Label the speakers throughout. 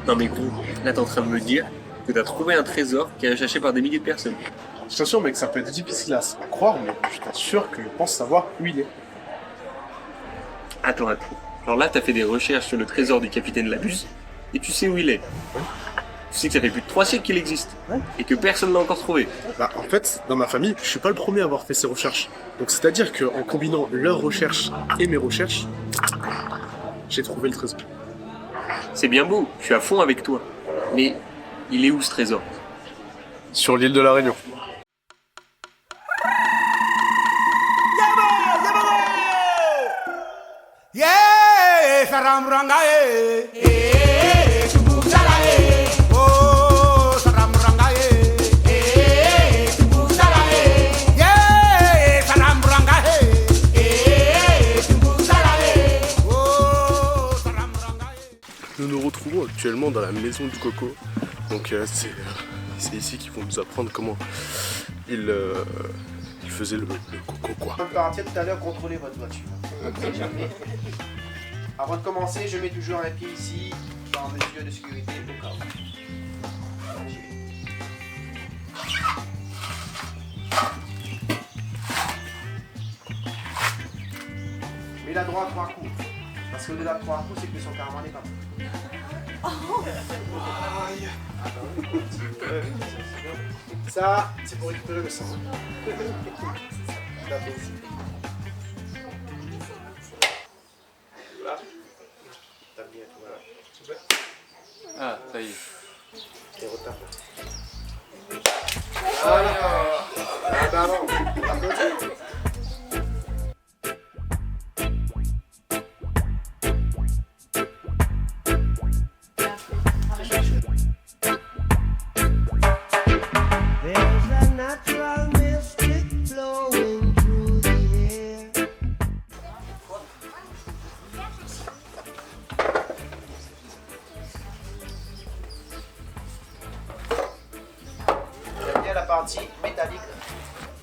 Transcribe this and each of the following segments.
Speaker 1: Non mais gros, là t'es en train de me dire que t'as trouvé un trésor qui est recherché par des milliers de personnes.
Speaker 2: Je t'assure mec, ça peut être difficile à croire, mais je t'assure que je pense savoir où il est.
Speaker 1: Attends. Alors là t'as fait des recherches sur le trésor du capitaine Labuse, et tu sais où il est.
Speaker 2: Ouais.
Speaker 1: Tu sais que ça fait plus de 3 siècles qu'il existe,
Speaker 2: Ouais.
Speaker 1: et que personne l'a encore trouvé.
Speaker 2: Bah en fait, dans ma famille, je suis pas le premier à avoir fait ces recherches. Donc c'est-à-dire qu'en combinant leurs recherches et mes recherches, j'ai trouvé le trésor.
Speaker 1: C'est bien beau, je suis à fond avec toi. Mais il est où ce trésor?
Speaker 2: Sur l'île de la Réunion. Nous nous retrouvons actuellement dans la maison du coco. Donc c'est ici qu'ils vont nous apprendre comment ils faisaient le coco quoi.
Speaker 3: Impératif tout à l'heure, contrôlez votre voiture. Avant de commencer, je mets toujours un pied ici, par mesure de sécurité au cas où. Mets la droite 3 coups. Parce qu'au-delà de 3 coups, c'est que son carrément n'est pas bon. Ça, c'est pour récupérer le sang. La pause. Voilà. T'as bien, voilà. Super.
Speaker 1: Ah, ça y est.
Speaker 3: Et retape. Voilà. Ah bah non. Partie métallique,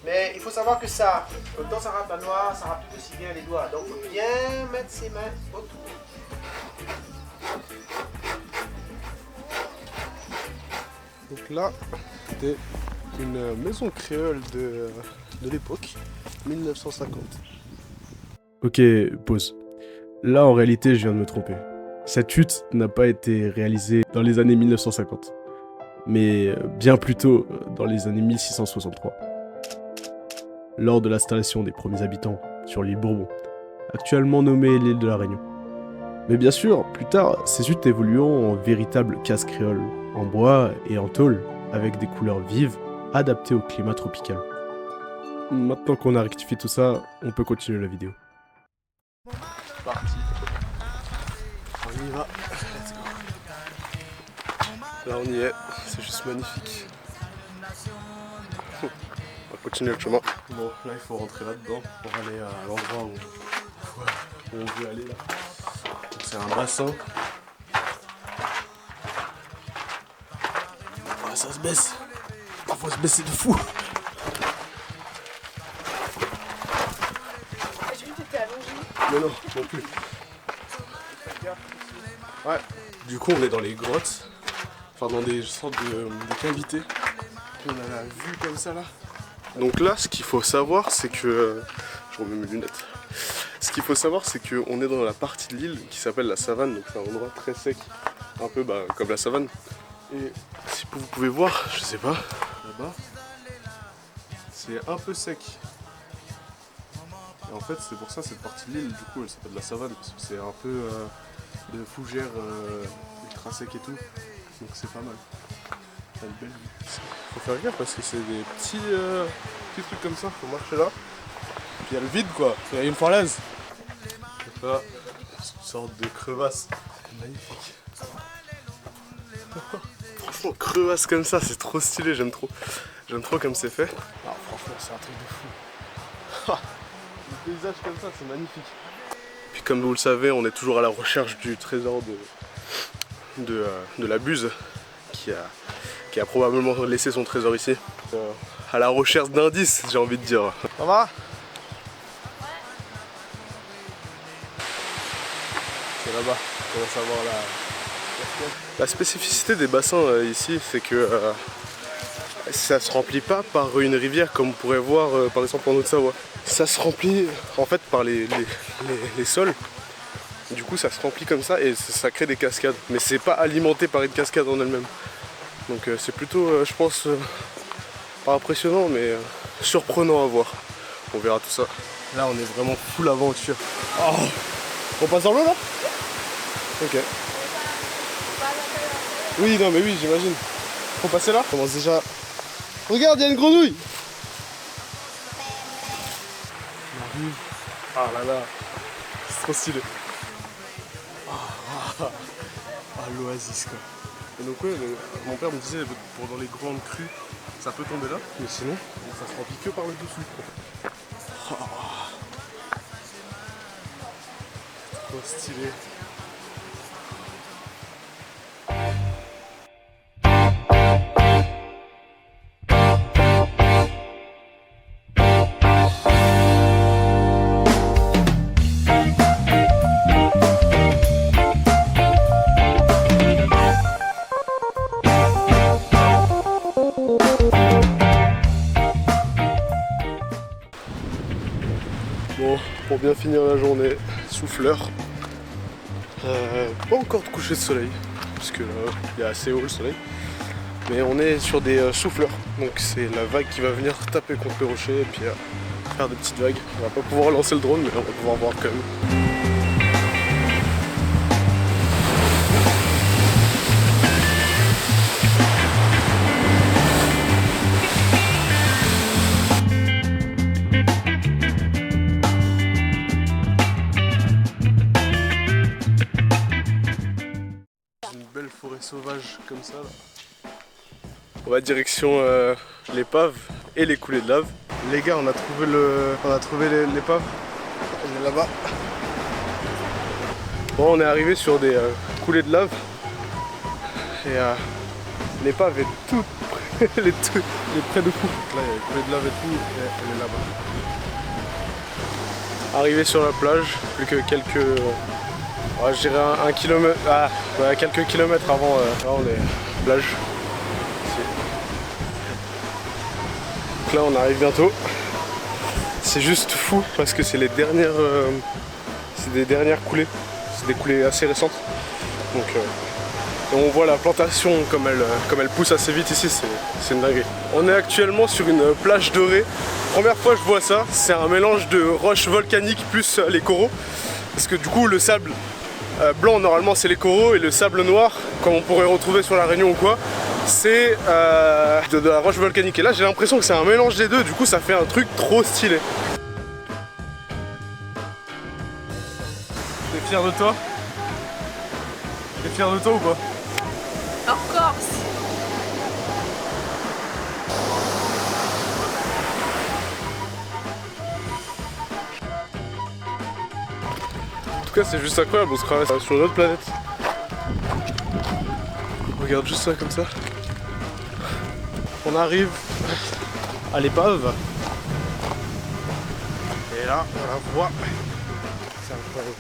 Speaker 3: mais il faut savoir que ça, autant ça râpe à noir, ça râpe tout aussi bien les doigts, donc il faut bien mettre ses mains autour.
Speaker 2: Donc là, c'était une maison créole de l'époque, 1950.
Speaker 4: Ok, pause. Là, en réalité, je viens de me tromper. Cette hutte n'a pas été réalisée dans les années 1950, mais bien plus tôt dans les années 1663, lors de l'installation des premiers habitants sur l'île Bourbon, actuellement nommée l'île de la Réunion. Mais bien sûr, plus tard, ces huttes évolueront en véritables cases créoles, en bois et en tôle, avec des couleurs vives, adaptées au climat tropical. Maintenant qu'on a rectifié tout ça, on peut continuer la vidéo.
Speaker 2: Parti. On y va. Let's go. Là on y est, c'est juste magnifique. On va continuer le chemin. Bon, là il faut rentrer là-dedans pour aller à l'endroit où on veut aller là. C'est un bassin. Ah, ça se baisse. Il faut se baisser de fou.
Speaker 5: J'ai vu que t'étais allongé.
Speaker 2: Mais non, non plus. Ouais, du coup on est dans les grottes. Enfin dans des sortes de cavités. On a la vue comme ça là. Donc là ce qu'il faut savoir c'est que... je remets mes lunettes. Ce qu'il faut savoir c'est qu'on est dans la partie de l'île qui s'appelle la savane. Donc c'est un endroit très sec. Un peu comme la savane. Et si vous pouvez voir, je sais pas, là-bas, c'est un peu sec. Et en fait c'est pour ça cette partie de l'île du coup elle s'appelle la savane. Parce que c'est un peu de fougères ultra sec et tout. Donc c'est pas mal. T'as une belle vue. Faut faire gaffe parce que c'est des petits trucs comme ça, faut marcher là. Puis il y a le vide quoi, il y a une falaise. Et là, c'est une sorte de crevasse. C'est magnifique. Franchement, crevasse comme ça, c'est trop stylé, j'aime trop. J'aime trop comme c'est fait. Ah, franchement, c'est un truc de fou. Le paysage comme ça, c'est magnifique. Puis comme vous le savez, on est toujours à la recherche du trésor de la Buse qui a probablement laissé son trésor ici. À la recherche d'indices, j'ai envie de dire. Ça va? C'est là-bas, on va savoir la spécificité des bassins ici, c'est que ça se remplit pas par une rivière comme on pourrait voir par exemple en Haute-Savoie. Ça se remplit en fait par les sols. Du coup ça se remplit comme ça et ça crée des cascades. Mais c'est pas alimenté par une cascade en elle-même. Donc c'est plutôt je pense pas impressionnant mais surprenant à voir. On verra tout ça. Là on est vraiment full aventure. Oh, on passe dans l'eau là? Ok. Oui non mais oui j'imagine. Faut passer là? On commence déjà. Regarde, il y a une grenouille! Ah là là, c'est trop stylé. Ah, l'oasis quoi. Et donc ouais, mon père me disait pendant les grandes crues, ça peut tomber là, mais sinon, ça se remplit que par le dessous. Oh, trop stylé. Bon, pour bien finir la journée, souffleur. Pas encore de coucher de soleil, parce que là, il est assez haut le soleil. Mais on est sur des souffleurs, donc c'est la vague qui va venir taper contre le rocher et puis faire des petites vagues. On va pas pouvoir lancer le drone, mais on va pouvoir voir quand même. Belle forêt sauvage comme ça là. On va direction l'épave et les coulées de lave. Les gars, on a trouvé l'épave. Elle est là-bas. Bon, on est arrivé sur des coulées de lave et l'épave est toute près, elle est près de fou. Là, il y a les coulées de lave et tout, et elle est là-bas. Arrivé sur la plage, plus que quelques je dirais un kilomètre, quelques kilomètres avant les plages. Ici. Donc là on arrive bientôt. C'est juste fou parce que c'est les dernières, c'est des dernières coulées. C'est des coulées assez récentes. Donc on voit la plantation comme elle pousse assez vite ici, c'est une dinguerie. On est actuellement sur une plage dorée. Première fois que je vois ça, c'est un mélange de roches volcaniques plus les coraux. Parce que du coup le sable blanc normalement c'est les coraux et le sable noir comme on pourrait retrouver sur la Réunion ou quoi c'est de la roche volcanique et là j'ai l'impression que c'est un mélange des deux, du coup ça fait un truc trop stylé. T'es fier de toi? T'es fier de toi ou pas?
Speaker 5: Of course.
Speaker 2: En tout cas c'est juste incroyable, on se croirait sur une autre planète. Regarde juste ça comme ça. On arrive à l'épave. Et là on la voit. C'est incroyable.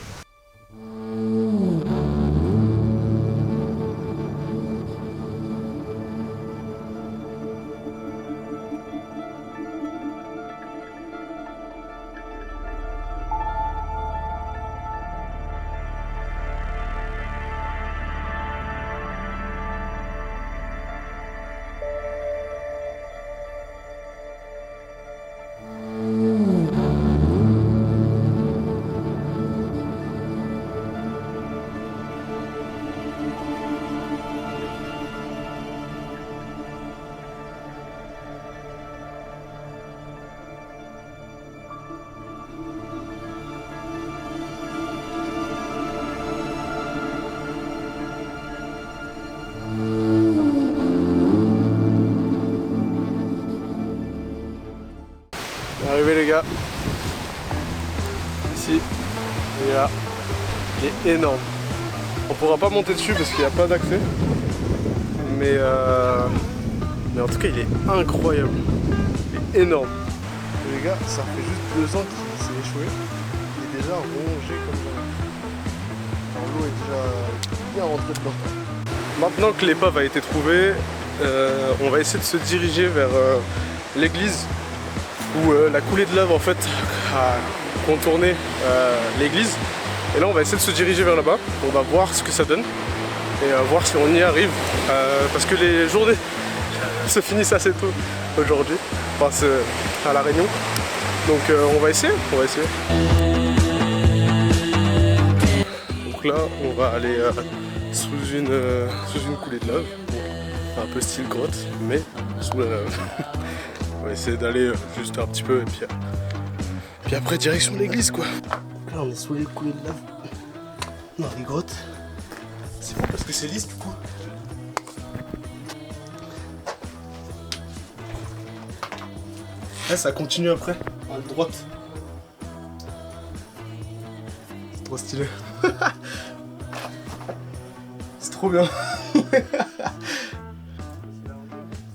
Speaker 2: Arrivé les gars, ici, et là, il est énorme. On pourra pas monter dessus parce qu'il n'y a pas d'accès. Mais en tout cas, il est incroyable. Il est énorme. Et les gars, ça fait juste 2 ans qu'il s'est échoué. Il est déjà rongé comme ça. Alors, l'eau est déjà bien rentrée dedans. Maintenant que l'épave a été trouvée, on va essayer de se diriger vers l'église où la coulée de lave en fait a contourné l'église. Et là on va essayer de se diriger vers là-bas. On va voir ce que ça donne et voir si on y arrive. Parce que les journées se finissent assez tôt aujourd'hui, enfin à La Réunion. Donc on va essayer. Donc là on va aller sous une coulée de lave. Un peu style grotte, mais sous la lave. On va essayer d'aller juste un petit peu et puis après direction l'église quoi. Là on est sous les coulées de lave. Dans les grottes. C'est bon parce que c'est lisse du coup. Là ça continue après, à droite. C'est trop stylé. C'est trop bien.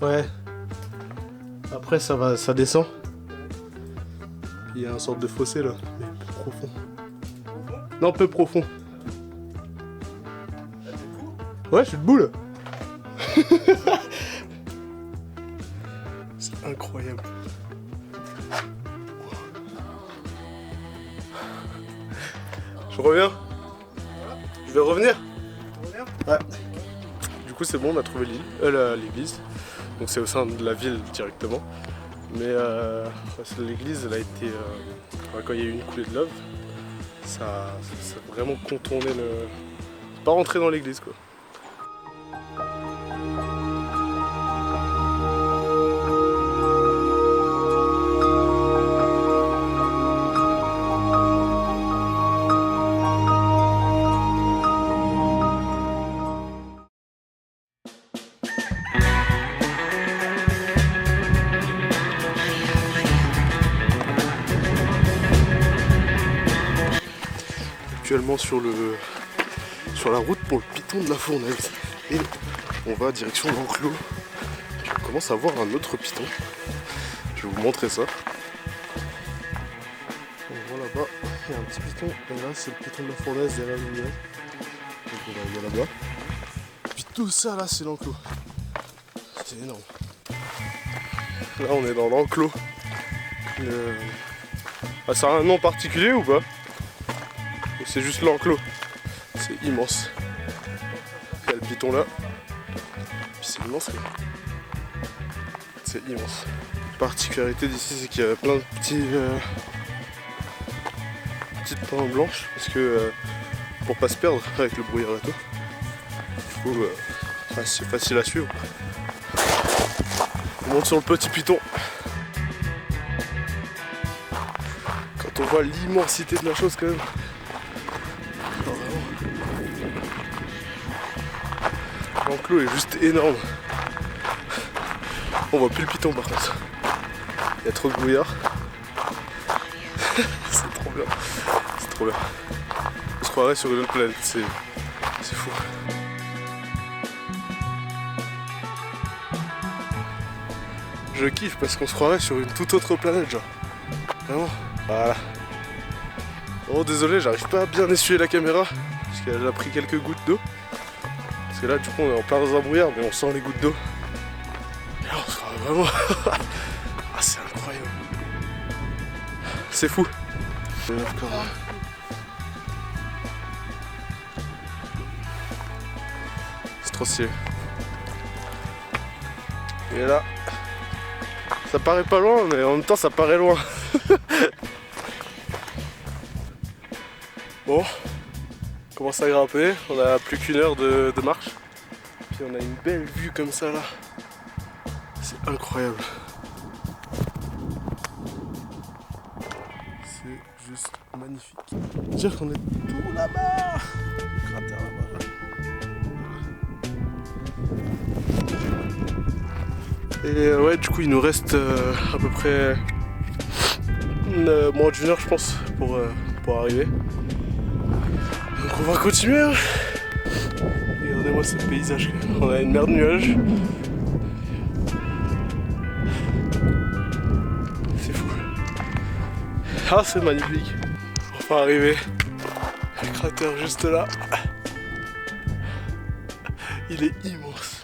Speaker 2: Ouais. Après ça descend. Il y a une sorte de fossé là, mais peu profond. Non, peu profond. Ouais, je suis debout là. C'est incroyable. Je reviens. Je vais revenir. Ouais. Du coup c'est bon, on a trouvé l'église. Donc c'est au sein de la ville directement. Mais l'église, elle a été... quand il y a eu une coulée de lave, ça a vraiment contourné le... Pas rentrer dans l'église quoi. Actuellement sur la route pour le piton de la fournaise et on va direction l'enclos. On commence à voir un autre piton. Je vais vous montrer ça. On voit là-bas, il y a un petit piton et là c'est le piton de la fournaise derrière le village. Donc on va aller là-bas. Puis tout ça là c'est l'enclos. C'est énorme. Là on est dans l'enclos. Ah, ça a un nom particulier ou pas? C'est juste l'enclos, c'est immense. Il y a le piton là, puis c'est immense. C'est immense. La particularité d'ici, c'est qu'il y a plein de petites pins blanches, parce que pour pas se perdre avec le brouillard et tout. Du coup, c'est facile à suivre. On monte sur le petit piton. Quand on voit l'immensité de la chose quand même. L'enclos est juste énorme. On voit plus le piton par contre. Il y a trop de brouillard. C'est trop bien. C'est trop bien. On se croirait sur une autre planète. C'est fou. Je kiffe parce qu'on se croirait sur une toute autre planète genre. Vraiment. Voilà. Oh désolé, j'arrive pas à bien essuyer la caméra parce qu'elle a pris quelques gouttes d'eau. Parce que là du coup on est en plein dans un brouillard mais on sent les gouttes d'eau. Et là on se croirait vraiment. Ah c'est incroyable. C'est fou. C'est trop stylé. Et là, ça paraît pas loin mais en même temps ça paraît loin. Bon, on commence à grimper, on a plus qu'1 heure de marche. Puis on a une belle vue comme ça là. C'est incroyable. C'est juste magnifique. Dire qu'on est tout là-bas. Cratère là-bas. Et ouais, du coup il nous reste à peu près moins d'1 heure je pense pour arriver. Donc on va continuer hein. Regardez-moi ce paysage. On a une mer de nuages. C'est fou. Ah, c'est magnifique. Enfin arrivé. Le cratère juste là. Il est immense.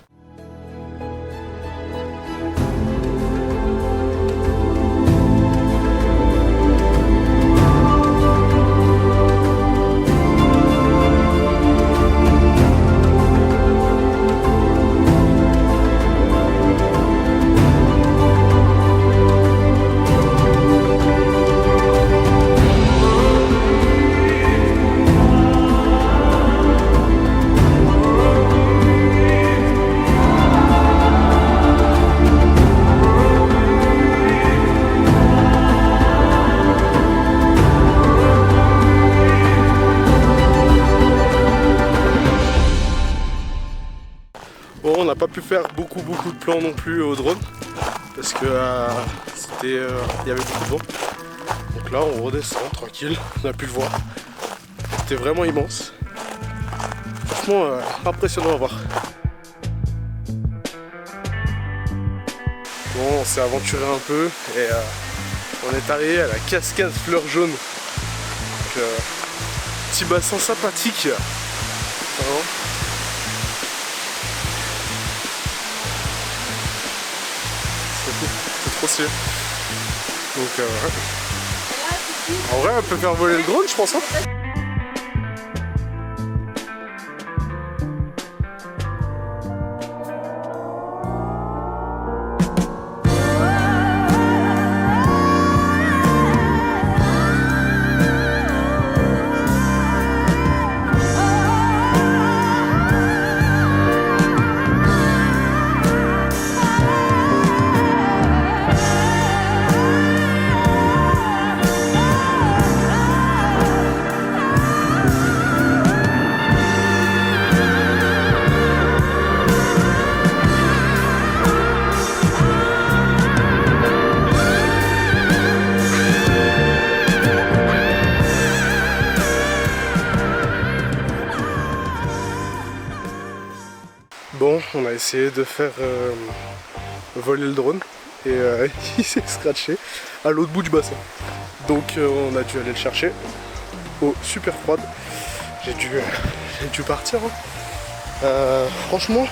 Speaker 2: Bon, on n'a pas pu faire beaucoup de plans non plus au drone parce que il y avait beaucoup de vent. Donc là on redescend tranquille, on a pu le voir. C'était vraiment immense. Franchement impressionnant à voir. Bon, on s'est aventuré un peu et on est arrivé à la cascade fleurs jaunes. Donc, petit bassin sympathique. Vraiment. C'est trop stylé. Donc en vrai on peut faire voler le drone je pense hein. Bon, on a essayé de faire voler le drone et il s'est scratché à l'autre bout du bassin. Donc on a dû aller le chercher eau super froide. J'ai dû partir. Hein. Franchement,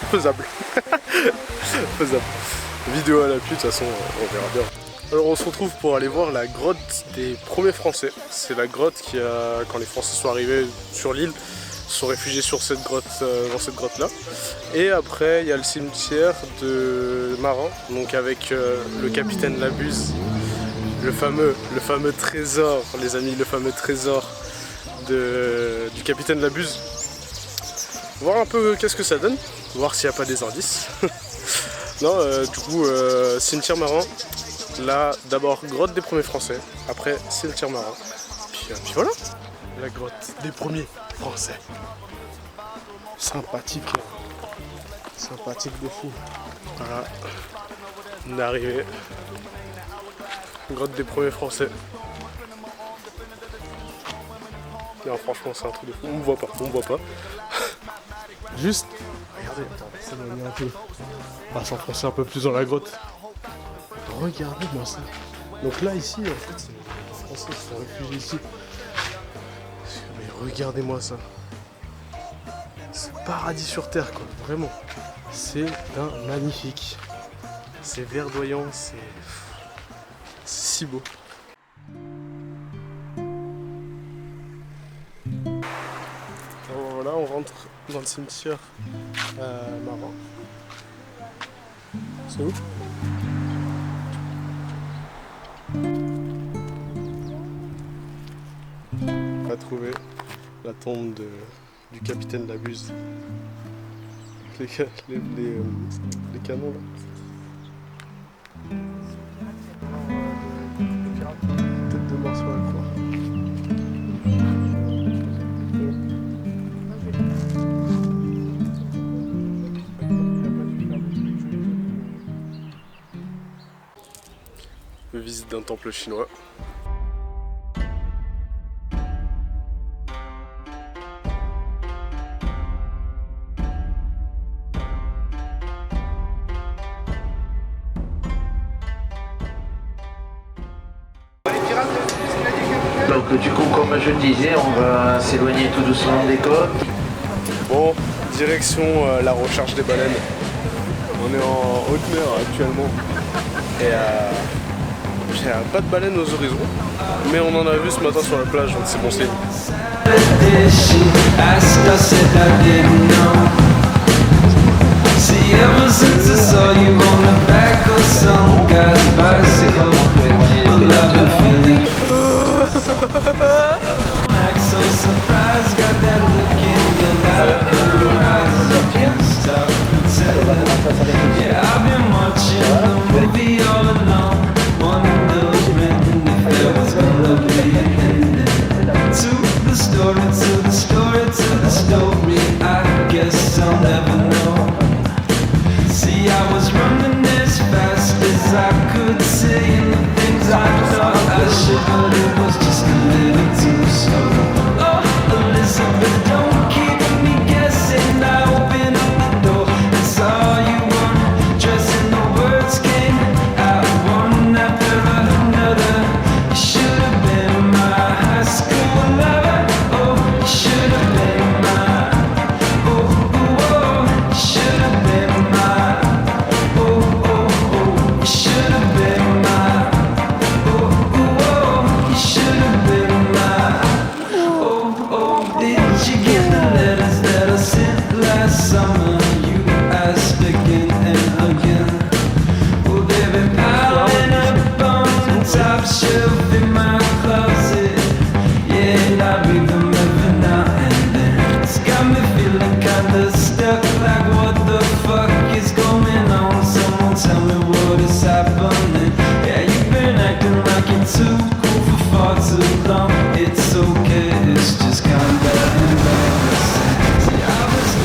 Speaker 2: faisable. Faisable. Vidéo à l'appui, de toute façon, on verra bien. Alors on se retrouve pour aller voir la grotte des premiers Français. C'est la grotte qui a, quand les Français sont arrivés sur l'île, se sont réfugiés sur cette grotte, dans cette grotte là. Et après il y a le cimetière de Marin, donc avec le capitaine Labuse, le fameux trésor, les amis, le fameux trésor du capitaine Labuse. Voir un peu qu'est-ce que ça donne, voir s'il n'y a pas des indices. Non, du coup, cimetière Marin, là d'abord grotte des premiers Français, après cimetière Marin, puis voilà, la grotte des premiers Français. Sympathique, sympathique de fou. Voilà, on est arrivé, grotte des premiers Français. Non, franchement c'est un truc de fou, on me voit pas. Juste, regardez, attends, ça m'a mis un peu. On va s'enfoncer un peu plus dans la grotte. Regardez-moi ça. Donc là, ici, en fait, c'est les Français qui sont réfugiés ici. Mais regardez-moi ça. C'est paradis sur terre, quoi. Vraiment. C'est d'un magnifique. C'est verdoyant, c'est si beau. Alors voilà, on rentre dans le cimetière Marin. C'est où? On a trouvé la tombe du capitaine Labuse. Les canons là. Tête de morceau à croire. Visite d'un temple chinois.
Speaker 3: Donc du coup, comme je le disais, on va s'éloigner tout doucement des côtes.
Speaker 2: Bon, direction la recherche des baleines. On est en haute mer actuellement. Et il n'y a pas de baleines aux horizons. Mais on en a vu ce matin sur la plage, donc c'est bon signe.
Speaker 6: See, ever since I saw you on the back of some guy's bicycle, well, I've been feeling like so surprised, got that look in your eyes, I can't stop pretending. Yeah, I've been watching the movie all along, wondering if there was gonna be an ending to the story, to the story, to the story. I guess I'll never know. See, I was running as fast as I could, saying the things I thought I should, but it was just a little too slow. Oh, Elizabeth, don't keep me guessing. I opened up the door and saw you undressing. The words came out one after another. You should have been my high school lover. Oh, you should have been my. Oh, oh, oh, you should have been my. Summer, you asked again and again. Will they be piling up on the top shelf in my closet? Yeah, and I read them every now and then. It's got me feeling kinda stuck, like what the fuck is going on? Someone tell me what is happening. Yeah, you've been acting like you're too cool for far too long. It's okay, it's just kinda embarrassing. See, I was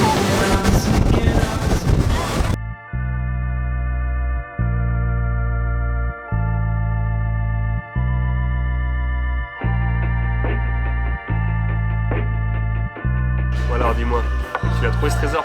Speaker 1: Bon alors dis-moi, tu as trouvé ce trésor?